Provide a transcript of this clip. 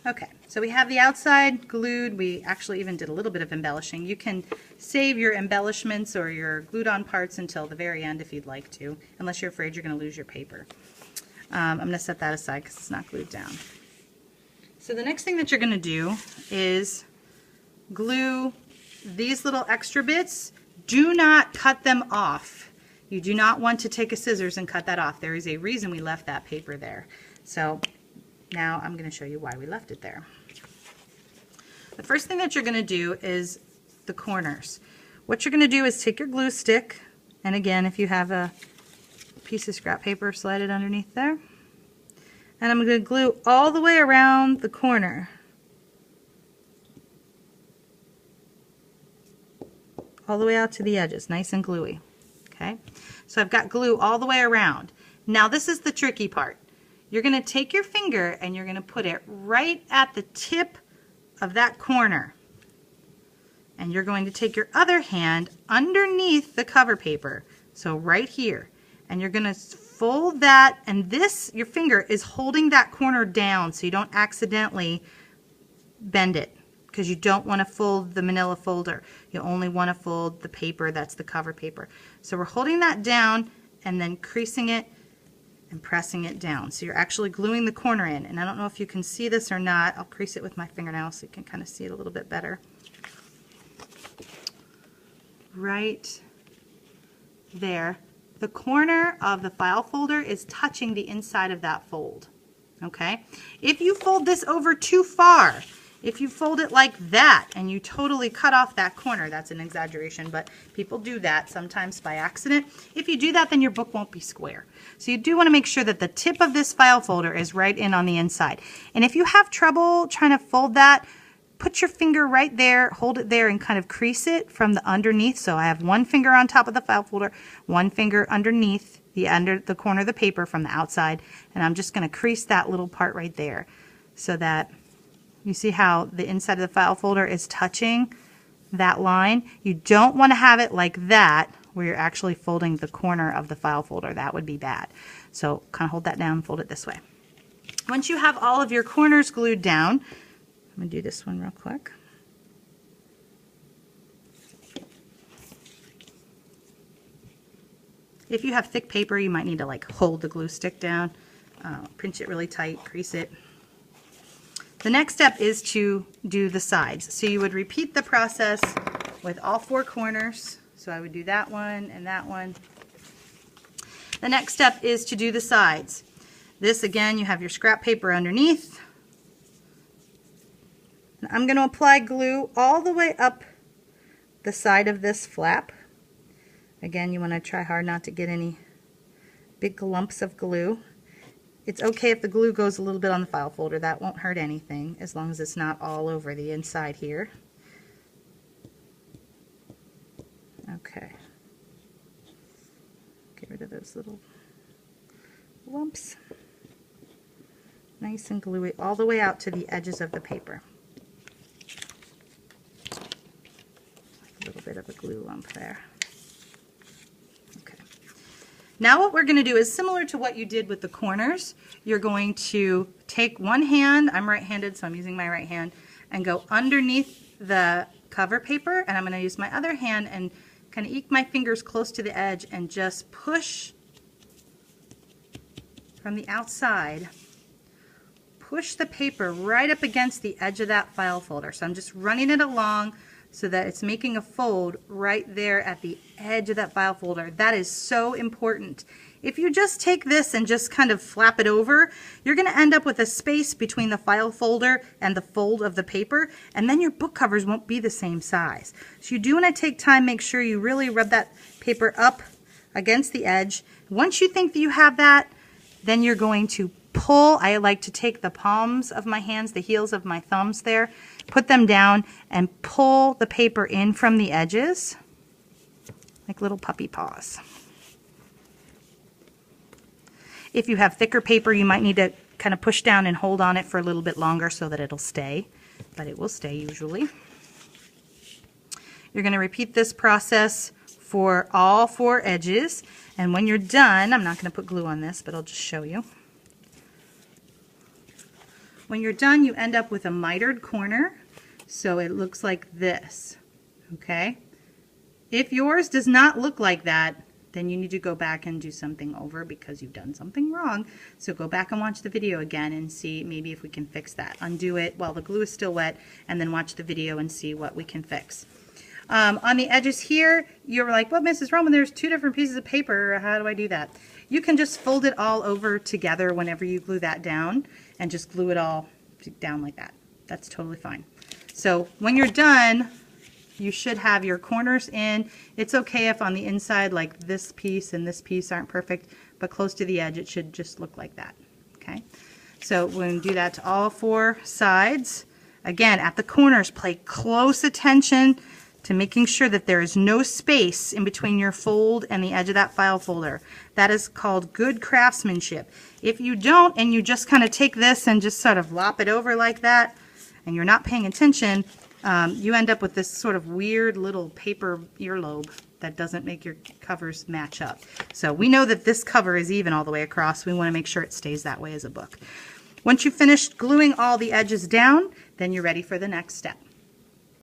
Okay, so we have the outside glued. We actually even did a little bit of embellishing. You can save your embellishments or your glued on parts until the very end if you'd like to, unless you're afraid you're going to lose your paper. I'm going to set that aside because it's not glued down. So the next thing that you're going to do is glue these little extra bits. Do not cut them off. You do not want to take a scissors and cut that off. There is a reason we left that paper there. So now I'm going to show you why we left it there. The first thing that you're going to do is the corners. What you're going to do is take your glue stick, and again, if you have a piece of scrap paper, slide it underneath there. And I'm going to glue all the way around the corner. All the way out to the edges, nice and gluey. Okay, so I've got glue all the way around. Now this is the tricky part. You're going to take your finger and you're going to put it right at the tip of that corner. And you're going to take your other hand underneath the cover paper, so right here. And you're going to fold that, and this, your finger is holding that corner down so you don't accidentally bend it, because you don't want to fold the manila folder. You only want to fold the paper that's the cover paper. So we're holding that down and then creasing it and pressing it down. So you're actually gluing the corner in. And I don't know if you can see this or not. I'll crease it with my fingernail so you can kind of see it a little bit better. Right there. The corner of the file folder is touching the inside of that fold. Okay? If you fold this over too far, if you fold it like that and you totally cut off that corner, that's an exaggeration, but people do that sometimes by accident. If you do that, then your book won't be square. So you do want to make sure that the tip of this file folder is right in on the inside. And if you have trouble trying to fold that, put your finger right there, hold it there, and kind of crease it from the underneath. So I have one finger on top of the file folder, one finger underneath under the corner of the paper from the outside, and I'm just going to crease that little part right there so that you see how the inside of the file folder is touching that line. You don't want to have it like that where you're actually folding the corner of the file folder. That would be bad. So kind of hold that down and fold it this way. Once you have all of your corners glued down, I'm going to do this one real quick. If you have thick paper, you might need to like hold the glue stick down, pinch it really tight, crease it. The next step is to do the sides. So you would repeat the process with all four corners. So I would do that one and that one. The next step is to do the sides. This again, you have your scrap paper underneath. I'm going to apply glue all the way up the side of this flap. Again, you want to try hard not to get any big lumps of glue. It's okay if the glue goes a little bit on the file folder. That won't hurt anything as long as it's not all over the inside here. Okay. Get rid of those little lumps. Nice and gluey all the way out to the edges of the paper. A little bit of a glue lump there. Okay. Now what we're going to do is similar to what you did with the corners. You're going to take one hand, I'm right-handed so I'm using my right hand, and go underneath the cover paper, and I'm going to use my other hand and kind of eke my fingers close to the edge and just push from the outside. Push the paper right up against the edge of that file folder. So I'm just running it along so that it's making a fold right there at the edge of that file folder. That is so important. If you just take this and just kind of flap it over, you're going to end up with a space between the file folder and the fold of the paper, and then your book covers won't be the same size. So you do want to take time, make sure you really rub that paper up against the edge. Once you think that you have that, then you're going to pull. I like to take the palms of my hands, the heels of my thumbs there, put them down and pull the paper in from the edges like little puppy paws. If you have thicker paper, you might need to kind of push down and hold on it for a little bit longer so that it'll stay, but it will stay usually. You're going to repeat this process for all four edges, and when you're done, I'm not going to put glue on this, but I'll just show you. When you're done, you end up with a mitered corner. So it looks like this, okay? If yours does not look like that, then you need to go back and do something over because you've done something wrong. So go back and watch the video again and see maybe if we can fix that. Undo it while the glue is still wet, and then watch the video and see what we can fix. On the edges here, you're like, well, Mrs. Roman, there's 2 different pieces of paper. How do I do that? You can just fold it all over together whenever you glue that down and just glue it all down like that. That's totally fine. So when you're done, you should have your corners in. It's okay if on the inside, like this piece and this piece aren't perfect, but close to the edge, it should just look like that, okay? So we're going to do that to all 4 sides. Again, at the corners, pay close attention to making sure that there is no space in between your fold and the edge of that file folder. That is called good craftsmanship. If you don't, and you just kind of take this and just sort of lop it over like that, and you're not paying attention, you end up with this sort of weird little paper earlobe that doesn't make your covers match up. So we know that this cover is even all the way across. We want to make sure it stays that way as a book. Once you've finished gluing all the edges down, then you're ready for the next step.